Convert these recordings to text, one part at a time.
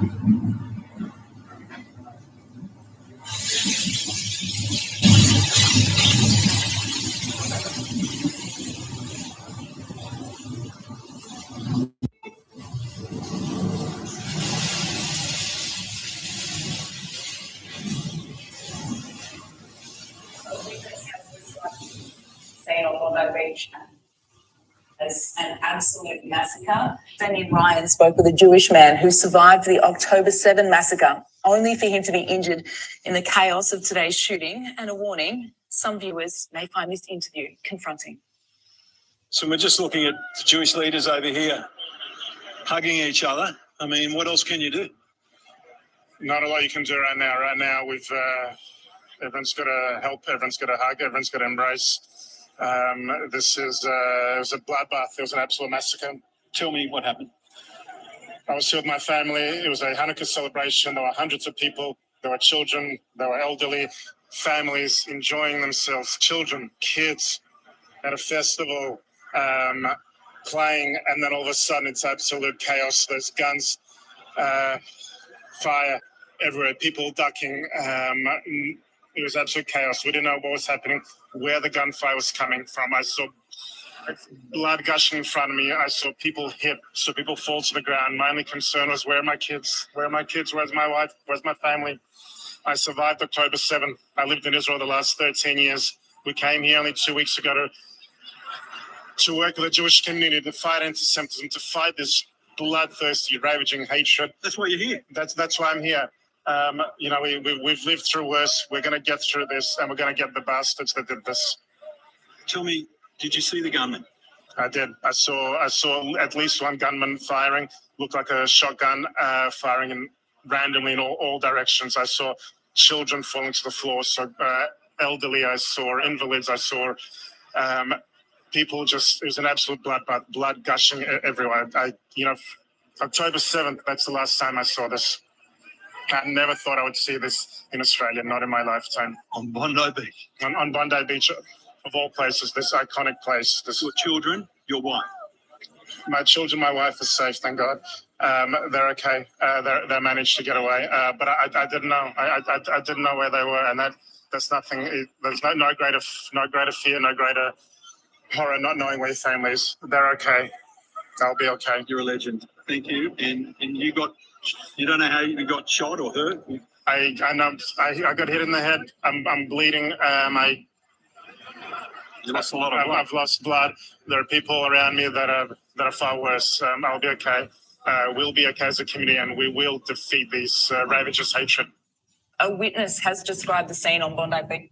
On Bondi Beach as an absolute massacre. Daniel Ryan spoke with a Jewish man who survived the October 7 massacre, only for him to be injured in the chaos of today's shooting. And a warning, some viewers may find this interview confronting. So we're just looking at the Jewish leaders over here hugging each other. I mean, what else can you do? Not a lot you can do right now. Right now, everyone's got to help, everyone's got to hug, everyone's got to embrace. This is it was a bloodbath. It was an absolute massacre. Tell me what happened. I was here with my family. It was a Hanukkah celebration. There were hundreds of people. There were children. There were elderly families enjoying themselves. Children, kids at a festival, playing, and then all of a sudden it's absolute chaos. There's guns, fire everywhere. People ducking. It was absolute chaos. We didn't know what was happening, where the gunfire was coming from. I saw blood gushing in front of me. I saw people hit, saw people fall to the ground. My only concern was, where are my kids? Where are my kids? Where's my wife? Where's my family? I survived October 7. I lived in Israel the last 13 years. We came here only 2 weeks ago to work with the Jewish community, to fight anti-Semitism, to fight this bloodthirsty, ravaging hatred. That's why you're here. That's why I'm here. We've lived through worse. We're going to get through this, and we're going to get the bastards that did this. Tell me, did you see the gunman? I did. I saw at least one gunman firing. Looked like a shotgun, firing randomly in all directions. I saw children falling to the floor. So elderly. I saw invalids. I saw people. Just, it was an absolute bloodbath. Blood gushing everywhere. October 7th. That's the last time I saw this. I never thought I would see this in Australia, not in my lifetime. On Bondi Beach? On Bondi Beach, of all places, this iconic place. Your children, your wife? My children, my wife is safe, thank God. They're okay. They managed to get away. But I didn't know. I didn't know where they were, and that's nothing. There's no greater fear, no greater horror not knowing where your family is. They're okay. They'll be okay. You're a legend. Thank you. And you don't know how you got shot or hurt? I know. I got hit in the head. I'm bleeding. You lost a lot of blood. I've lost blood. There are people around me that are far worse. I'll be okay. We'll be okay as a community, and we will defeat these ravages hatred. A witness has described the scene on Bondi Beach.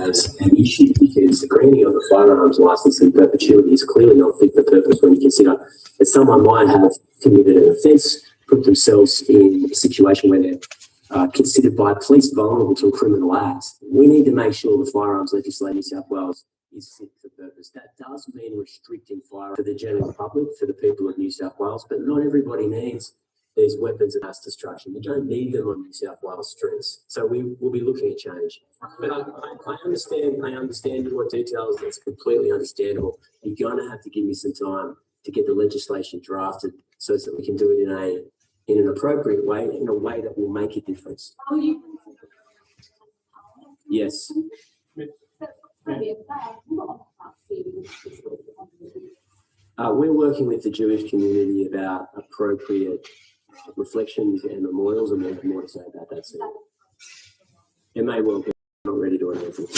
As an issue because the granting of the firearms license in perpetuity is clearly not fit for purpose when you consider that someone might have committed an offence, put themselves in a situation where they're considered by police vulnerable to a criminal act. We need to make sure the firearms legislation in New South Wales is fit for purpose. That does mean restricting firearms for the general public, for the people of New South Wales, but not everybody needs these weapons of mass destruction. You don't need them on New South Wales streets. So we will be looking at change. But I understand your details. That's completely understandable. You're going to have to give me some time to get the legislation drafted so that we can do it in an appropriate way, in a way that will make a difference. Yes. We're working with the Jewish community about appropriate reflections and memorials, and there's more to say about that soon. It may well be not ready to announce it.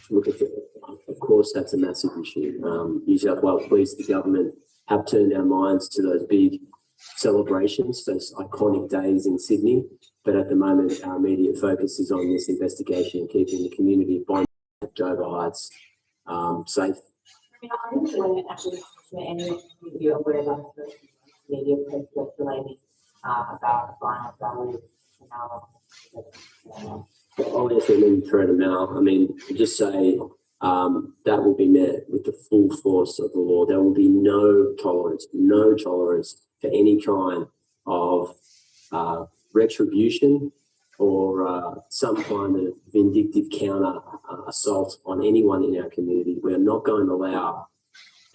Look, of course, that's a massive issue. New South Wales Police, the government, have turned our minds to those big celebrations, those iconic days in Sydney. But at the moment, our immediate focus is on this investigation and keeping the community of Bondi at Dover Heights safe. I think actually any you aware of the media speculating about violent values and how I'll answer and then throw them out. I mean, just say that will be met with the full force of the law. There will be no tolerance for any kind of retribution or some kind of vindictive counter assault on anyone in our community. We're not going to allow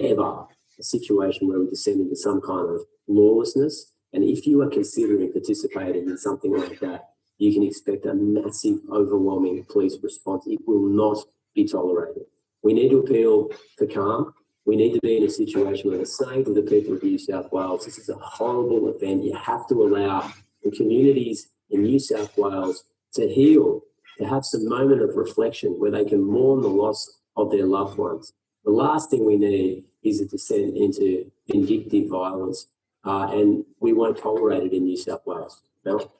ever a situation where we descend into some kind of lawlessness. And if you are considering participating in something like that, you can expect a massive, overwhelming police response. It will not be tolerated. We need to appeal for calm. We need to be in a situation where we're saying to the people of New South Wales, this is a horrible event. You have to allow the communities in New South Wales to heal, to have some moment of reflection where they can mourn the loss of their loved ones. The last thing we need is a descent into vindictive violence, and we won't tolerate it in New South Wales. Mel?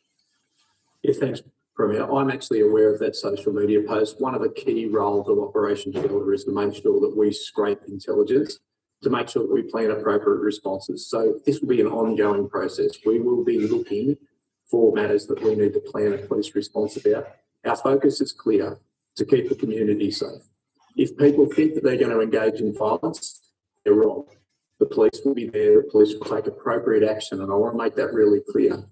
Yeah, thanks, Premier. I'm actually aware of that social media post. One of the key roles of Operation Shelter is to make sure that we scrape intelligence, to make sure that we plan appropriate responses. So this will be an ongoing process. We will be looking for matters that we need to plan a police response about. Our focus is clear: to keep the community safe. If people think that they're going to engage in violence, they're wrong. The police will be there, the police will take appropriate action, and I want to make that really clear.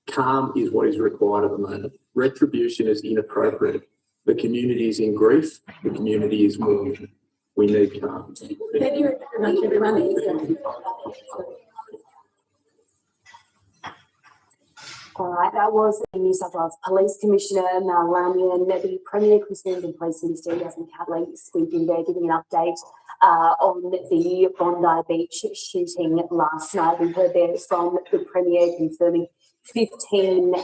Calm is what is required at the moment. Retribution is inappropriate. The community is in grief. The community is mourning. We need calm. Thank you very much, everyone. All right, that was the New South Wales Police Commissioner, Mal Lamian, the Premier Chris and Police Minister Yasmin Catley speaking there, giving an update on the Bondi Beach shooting last night. We heard there from the Premier confirming 15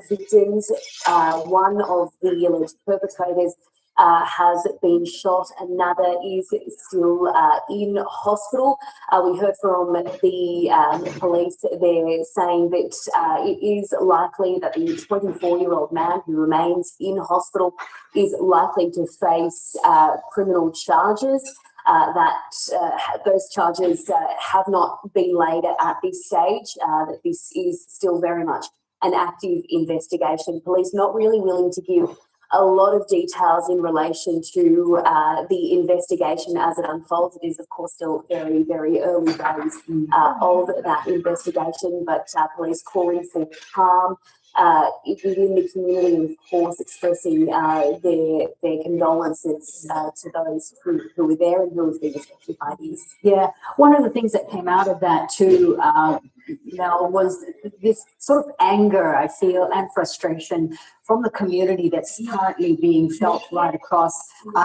victims. One of the alleged perpetrators has been shot. Another is still in hospital. We heard from the police there saying that it is likely that the 24-year-old man who remains in hospital is likely to face criminal charges. Those charges have not been laid at this stage, that this is still very much an active investigation. Police not really willing to give a lot of details in relation to the investigation as it unfolds. It is, of course, still very, very early days of that investigation, but police calling for calm within the community, and of course expressing their condolences to those who were there and who have been affected by this. Yeah, one of the things that came out of that too, Mel, was this sort of anger, I feel, and frustration from the community that's currently being felt right across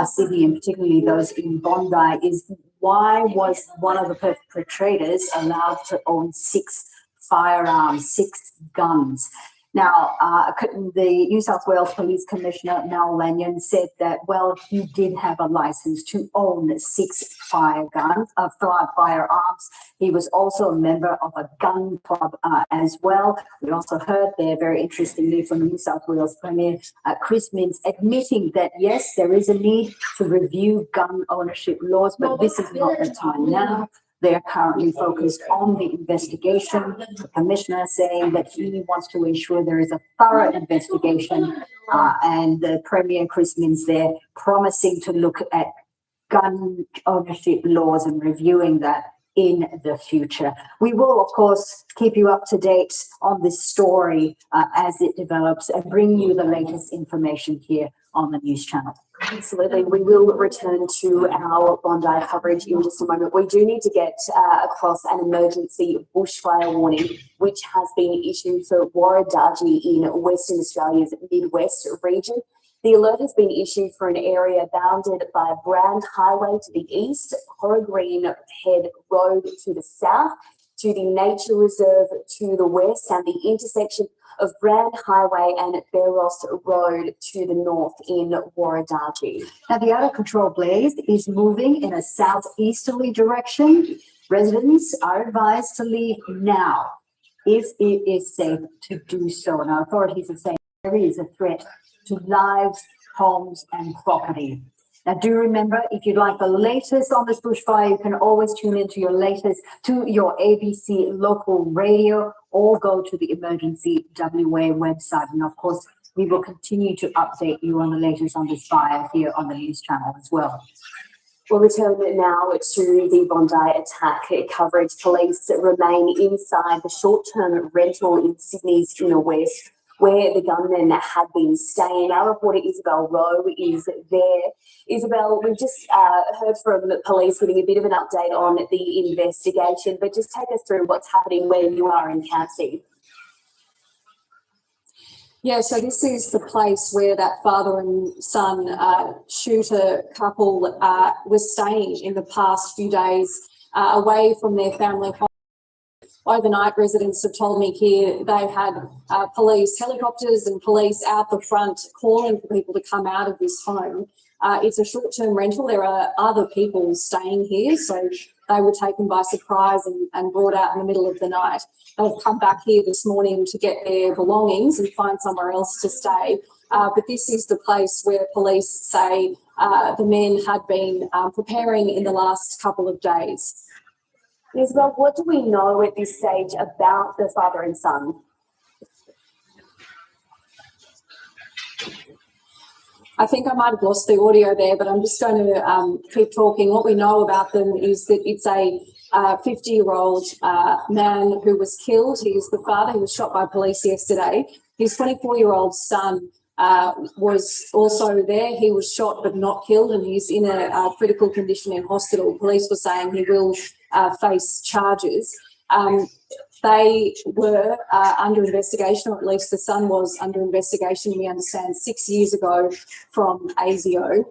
Sydney, and particularly those in Bondi, is why was one of the perpetrators allowed to own 6 firearms, 6 guns? Now, the New South Wales Police Commissioner, Mel Lanyon, said that, well, he did have a license to own 6 firearms. He was also a member of a gun club as well. We also heard there, very interestingly, from the New South Wales Premier, Chris Minns, admitting that, yes, there is a need to review gun ownership laws, but this is not the time now. They are currently focused on the investigation. The Commissioner saying that he wants to ensure there is a thorough investigation, and the Premier, Chris Minns, there promising to look at gun ownership laws and reviewing that in the future. We will, of course, keep you up to date on this story as it develops and bring you the latest information here on the News Channel. Absolutely. We will return to our Bondi coverage in just a moment. We do need to get across an emergency bushfire warning, which has been issued for Warradaji in Western Australia's Midwest region. The alert has been issued for an area bounded by Brand Highway to the east, Corrigreen Head Road to the south, to the Nature Reserve to the west, and the intersection of Brand Highway and Beros Road to the north in Warradaji. Now, the out-of-control blaze is moving in a southeasterly direction. Residents are advised to leave now if it is safe to do so. Now, authorities are saying there is a threat to lives, homes, and property. Now, do remember, if you'd like the latest on this bushfire, you can always tune into your ABC local radio, or go to the Emergency WA website. And of course, we will continue to update you on the latest on this fire here on the News Channel as well. We'll return now to the Bondi attack coverage. Police remain inside the short-term rental in Sydney's inner west, where the gunman had been staying. Our reporter Isabel Rowe is there. Isabel, we've just heard from the police giving a bit of an update on the investigation, but just take us through what's happening where you are in Campsie. Yeah, so this is the place where that father and son shooter couple was staying in the past few days, away from their family home. Overnight, residents have told me here they've had police helicopters and police out the front calling for people to come out of this home. It's a short-term rental. There are other people staying here, so they were taken by surprise and brought out in the middle of the night. They've come back here this morning to get their belongings and find somewhere else to stay. But this is the place where police say the men had been preparing in the last couple of days. Isabel, what do we know at this stage about the father and son? I think I might have lost the audio there, but I'm just going to keep talking. What we know about them is that it's a 50-year-old man who was killed. He is the father. He was shot by police yesterday. His 24-year-old son was also there. He was shot but not killed, and he's in a critical condition in hospital. Police were saying he will face charges. They were under investigation, or at least the son was under investigation, we understand, 6 years ago from ASIO.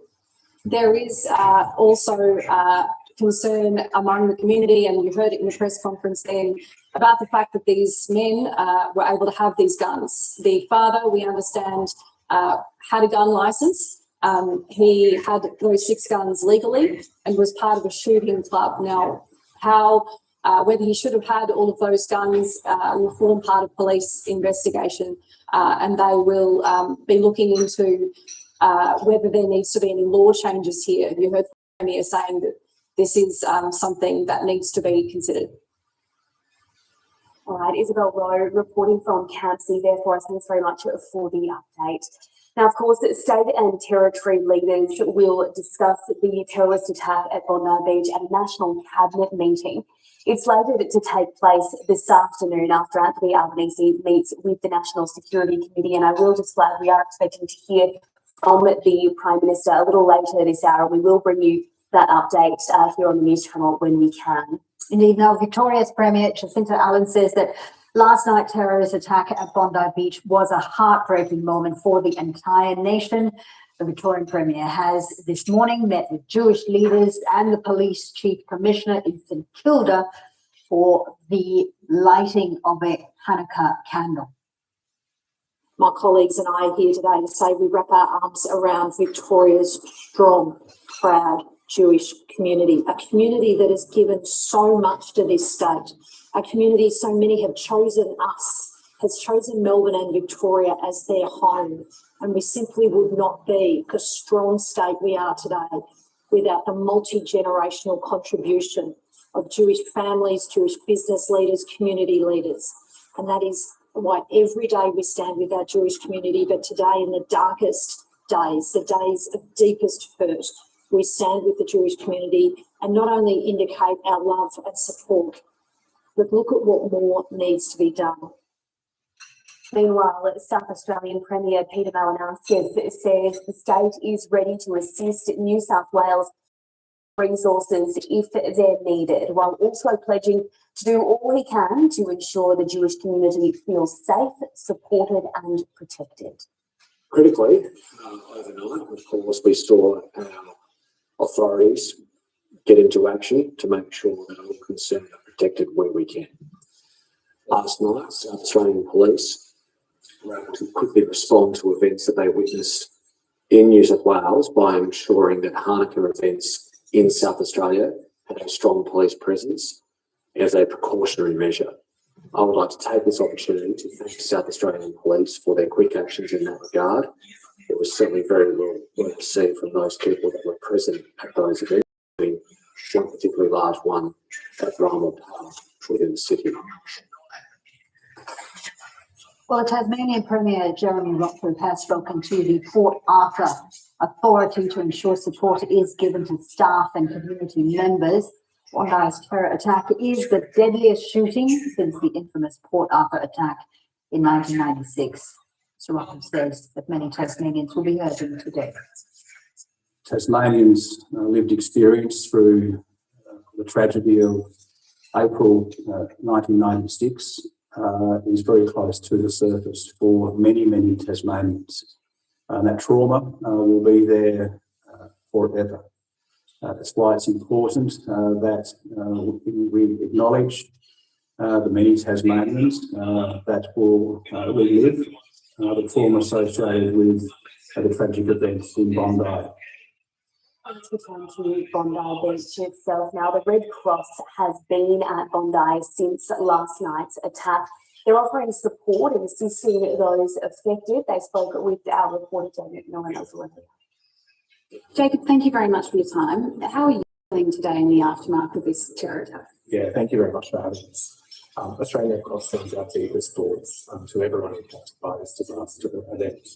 There is also concern among the community, and you heard it in the press conference then, about the fact that these men were able to have these guns. The father, we understand, had a gun licence. He had those 6 guns legally and was part of a shooting club. Now, whether he should have had all of those guns will form part of police investigation, and they will be looking into whether there needs to be any law changes here. You heard the Premier saying that this is something that needs to be considered. All right, Isabel Rowe reporting from Campsie, therefore, thanks very much for the update. Now, of course, state and territory leaders will discuss the terrorist attack at Bondi Beach at a National Cabinet meeting. It's slated to take place this afternoon after Anthony Albanese meets with the National Security Committee, and I will just flag we are expecting to hear from the Prime Minister a little later this hour. We will bring you that update here on the news channel when we can. Indeed. Now, Victoria's Premier Jacinta Allen says that last night's terrorist attack at Bondi Beach was a heartbreaking moment for the entire nation. The Victorian Premier has this morning met with Jewish leaders and the Police Chief Commissioner in St Kilda for the lighting of a Hanukkah candle. My colleagues and I are here today to say we wrap our arms around Victoria's strong, proud Jewish community, a community that has given so much to this state, a community so many have chosen us, has chosen Melbourne and Victoria as their home, and we simply would not be the strong state we are today without the multi-generational contribution of Jewish families, Jewish business leaders, community leaders. And that is why every day we stand with our Jewish community, but today in the darkest days, the days of deepest hurt, we stand with the Jewish community and not only indicate our love and support, but look at what more needs to be done. Meanwhile, South Australian Premier Peter Malinauskas says the state is ready to assist New South Wales resources if they're needed, while also pledging to do all he can to ensure the Jewish community feels safe, supported and protected. Critically, overnight, of course, we saw our authorities get into action to make sure that all concerned are protected where we can. Last night, South Australian Police were able to quickly respond to events that they witnessed in New South Wales by ensuring that Hanukkah events in South Australia had a strong police presence as a precautionary measure. I would like to take this opportunity to thank South Australian Police for their quick actions in that regard. It was certainly very well received from those people that were present at those events, including one particularly large one at Rama Park within the city. Well, the Tasmanian Premier Jeremy Rockford has spoken to the Port Arthur Authority to ensure support is given to staff and community members. Bondi's terror attack is the deadliest shooting since the infamous Port Arthur attack in 1996. Sir Rockford says that many Tasmanians will be hurting today. Tasmanians' lived experience through the tragedy of April 1996 is very close to the surface for many, many Tasmanians. That trauma will be there forever. That's why it's important that we acknowledge the many Tasmanians that will relive the trauma associated with the tragic events in Bondi. Let's return to Bondi Beach itself. Now, the Red Cross has been at Bondi since last night's attack. They're offering support and assisting those affected. They spoke with our reporter, Jacob Nolan. Jacob, thank you very much for your time. How are you feeling today in the aftermath of this terror attack? Yeah, thank you very much for having us. Australia Cross sends our deepest thoughts to everyone impacted by this disaster event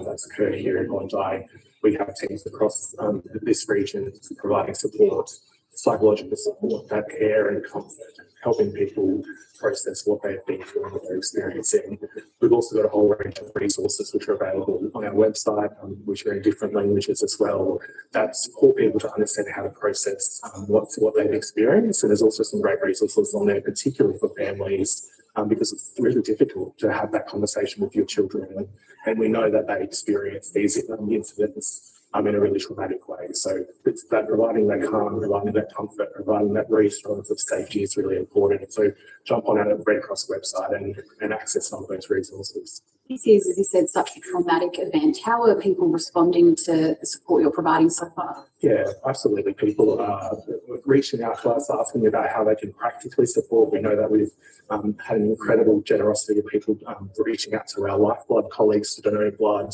that's occurred here in Bondi. We have teams across this region providing support, psychological support, that care and comfort, helping people process what they've been through and what they're experiencing. We've also got a whole range of resources which are available on our website, which are in different languages as well, that support people to understand how to process what they've experienced. And there's also some great resources on there, particularly for families, because it's really difficult to have that conversation with your children. And we know that they experience these incidents in a really traumatic way. So it's that providing that calm, providing that comfort, providing that reassurance of safety is really important. So jump on our Red Cross website and access some of those resources. This is, as you said, such a traumatic event. How are people responding to the support you're providing so far? Yeah, absolutely. People are reaching out to us, asking about how they can practically support. We know that we've had an incredible generosity of people reaching out to our lifeblood colleagues to donate blood,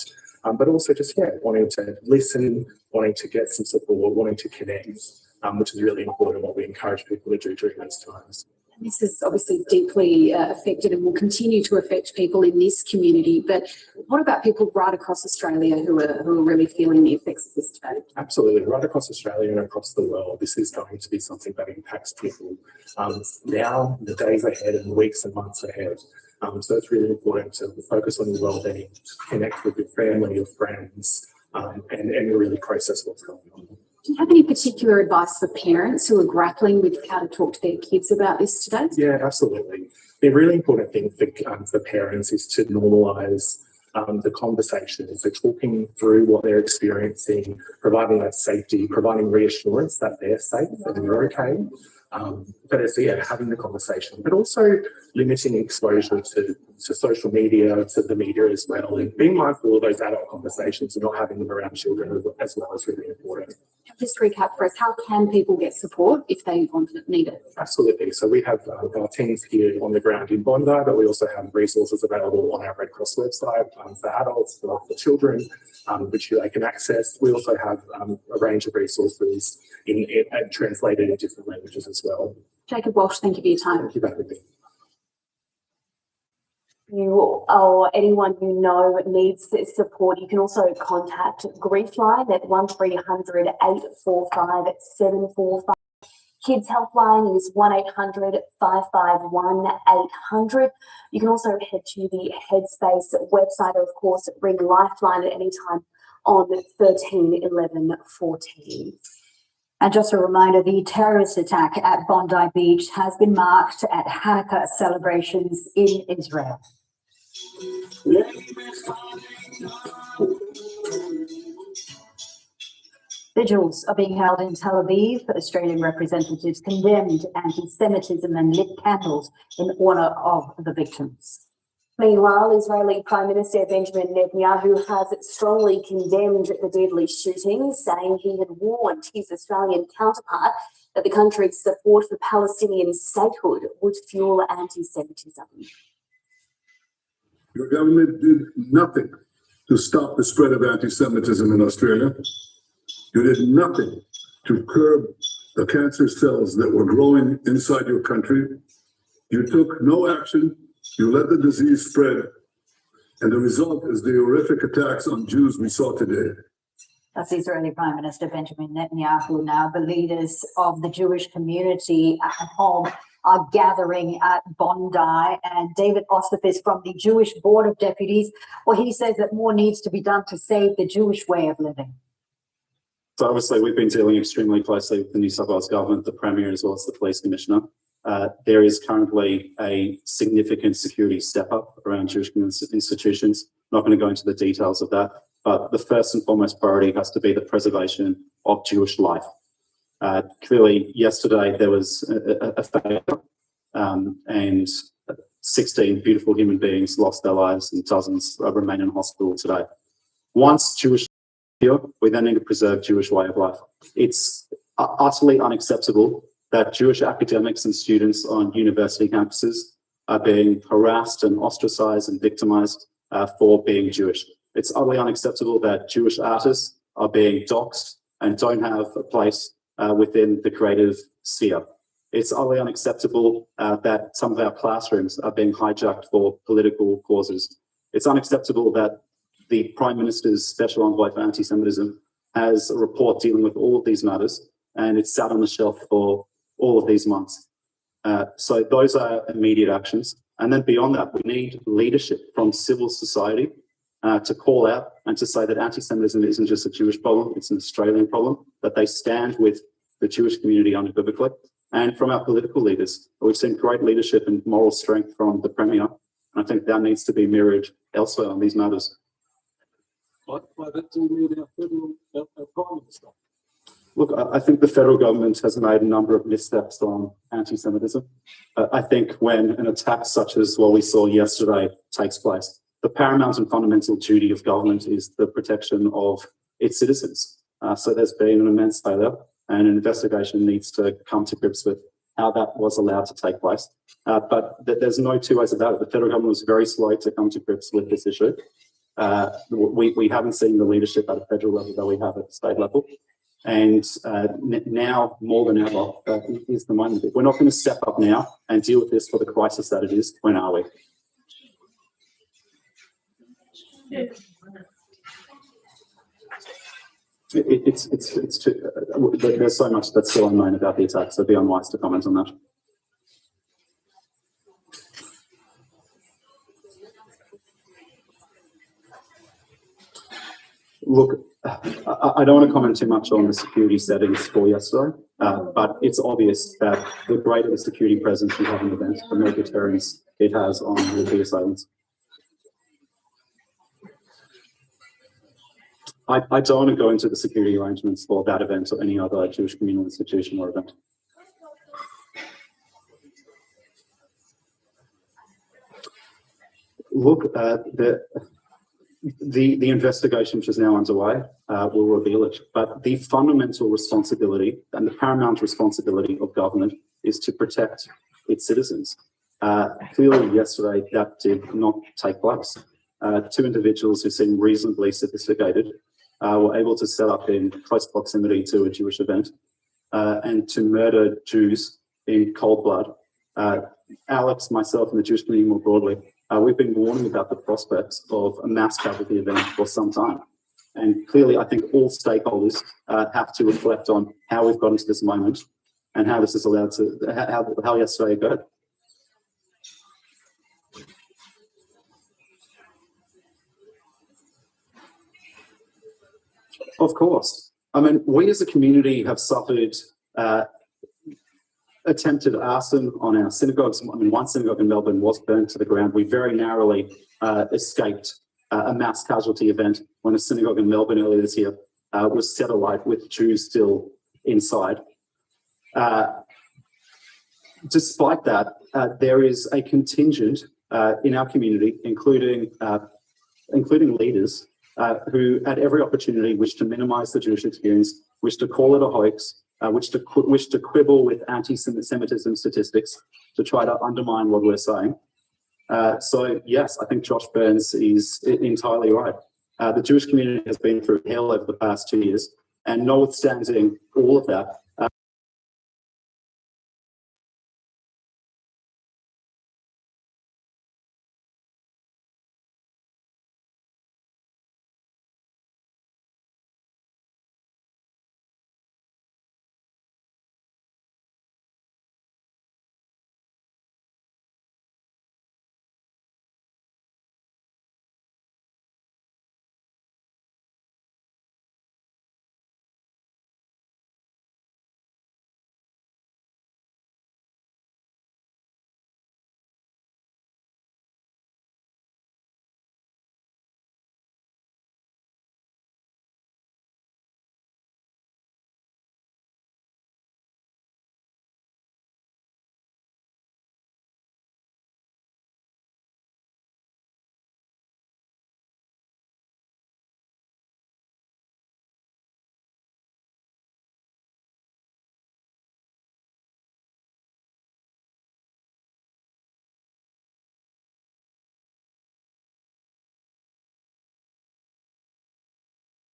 but also just, wanting to listen, wanting to get some support, wanting to connect, which is really important, what we encourage people to do during those times. This is obviously deeply affected and will continue to affect people in this community. But what about people right across Australia who are really feeling the effects of this today? Absolutely. Right across Australia and across the world, this is going to be something that impacts people now, the days ahead and the weeks and months ahead. So it's really important to focus on your well-being, connect with your family, your friends, and really process what's going on. Do you have any particular advice for parents who are grappling with how to talk to their kids about this today? Yeah, absolutely. The really important thing for parents is to normalise the conversations. They're talking through what they're experiencing, providing that safety, providing reassurance that they're safe and they're okay. But it's having the conversation, but also limiting exposure to social media, to the media as well, and being mindful of those adult conversations and not having them around children as well is really important. Just recap for us, how can people get support if they need it? Absolutely. So we have our teams here on the ground in Bondi, but we also have resources available on our Red Cross website for adults, for children, which they can access. We also have a range of resources translated in different languages as well. Jacob Walsh, thank you for your time. Thank you for having me. You or anyone you know needs support, you can also contact Grief Line at 1300 845 745. Kids Helpline is 1800 551 800. You can also head to the Headspace website, or of course ring Lifeline at any time on 13 11 14. And just a reminder, the terrorist attack at Bondi Beach has been marked at Hanukkah celebrations in Israel. Vigils are being held in Tel Aviv. Australian representatives condemned anti-Semitism and lit candles in honour of the victims. Meanwhile, Israeli Prime Minister Benjamin Netanyahu has strongly condemned the deadly shooting, saying he had warned his Australian counterpart that the country's support for Palestinian statehood would fuel anti-Semitism. Your government did nothing to stop the spread of anti-Semitism in Australia. You did nothing to curb the cancer cells that were growing inside your country. You took no action. You let the disease spread. And the result is the horrific attacks on Jews we saw today. That's Israeli Prime Minister Benjamin Netanyahu. Now, the leaders of the Jewish community at home are gathering at Bondi, and David Ostaph from the Jewish Board of Deputies. Well, he says that more needs to be done to save the Jewish way of living. So obviously we've been dealing extremely closely with the New South Wales Government, the Premier, as well as the Police Commissioner. There is currently a significant security step up around Jewish institutions. I'm not going to go into the details of that, but the first and foremost priority has to be the preservation of Jewish life. Clearly, yesterday there was a failure, and 16 beautiful human beings lost their lives and dozens remain in hospital today. Once Jewish here, we then need to preserve Jewish way of life. It's utterly unacceptable that Jewish academics and students on university campuses are being harassed and ostracized and victimized for being Jewish. It's utterly unacceptable that Jewish artists are being doxxed and don't have a place within the creative sphere. It's utterly unacceptable that some of our classrooms are being hijacked for political causes. It's unacceptable that the Prime Minister's Special Envoy for Anti-Semitism has a report dealing with all of these matters, and it's sat on the shelf for all of these months. So those are immediate actions. And then beyond that, we need leadership from civil society to call out and to say that anti-Semitism isn't just a Jewish problem, it's an Australian problem, that they stand with the Jewish community unequivocally. And from our political leaders, we've seen great leadership and moral strength from the Premier. I think that needs to be mirrored elsewhere on these matters. But do you need our federal Prime Minister? Look, I think the federal government has made a number of missteps on anti-Semitism. I think when an attack such as what we saw yesterday takes place, the paramount and fundamental duty of government is the protection of its citizens. So there's been an immense failure, and an investigation needs to come to grips with how that was allowed to take place. But there's no two ways about it. The federal government was very slow to come to grips with this issue. We haven't seen the leadership at a federal level that we have at the state level. And now, more than ever, is the moment. If we're not going to step up now and deal with this for the crisis that it is, when are we? It's too, there's so much that's still unknown about the attack, so it'd be unwise to comment on that. Look, I don't want to comment too much on the security settings for yesterday, but it's obvious that the greater the security presence you have in the event, the more deterrence it has on the assailants. I don't want to go into the security arrangements for that event or any other Jewish communal institution or event. Look, the investigation which is now underway will reveal it, but the fundamental responsibility and the paramount responsibility of government is to protect its citizens. Clearly yesterday that did not take place. Two individuals who seem reasonably sophisticated were able to set up in close proximity to a Jewish event and to murder Jews in cold blood. Alex, myself and the Jewish community more broadly, we've been warning about the prospects of a mass casualty event for some time. And clearly, I think all stakeholders have to reflect on how we've gotten to this moment and how this is allowed to, how yesterday occurred. Of course. I mean, we as a community have suffered attempted arson on our synagogues. I mean, one synagogue in Melbourne was burnt to the ground. We very narrowly escaped a mass casualty event when a synagogue in Melbourne earlier this year was set alight with Jews still inside. Despite that, there is a contingent in our community, including leaders who at every opportunity wish to minimise the Jewish experience, wish to call it a hoax, wish to quibble with anti-Semitism statistics to try to undermine what we're saying. So yes, I think Josh Burns is entirely right. The Jewish community has been through hell over the past 2 years, and notwithstanding all of that,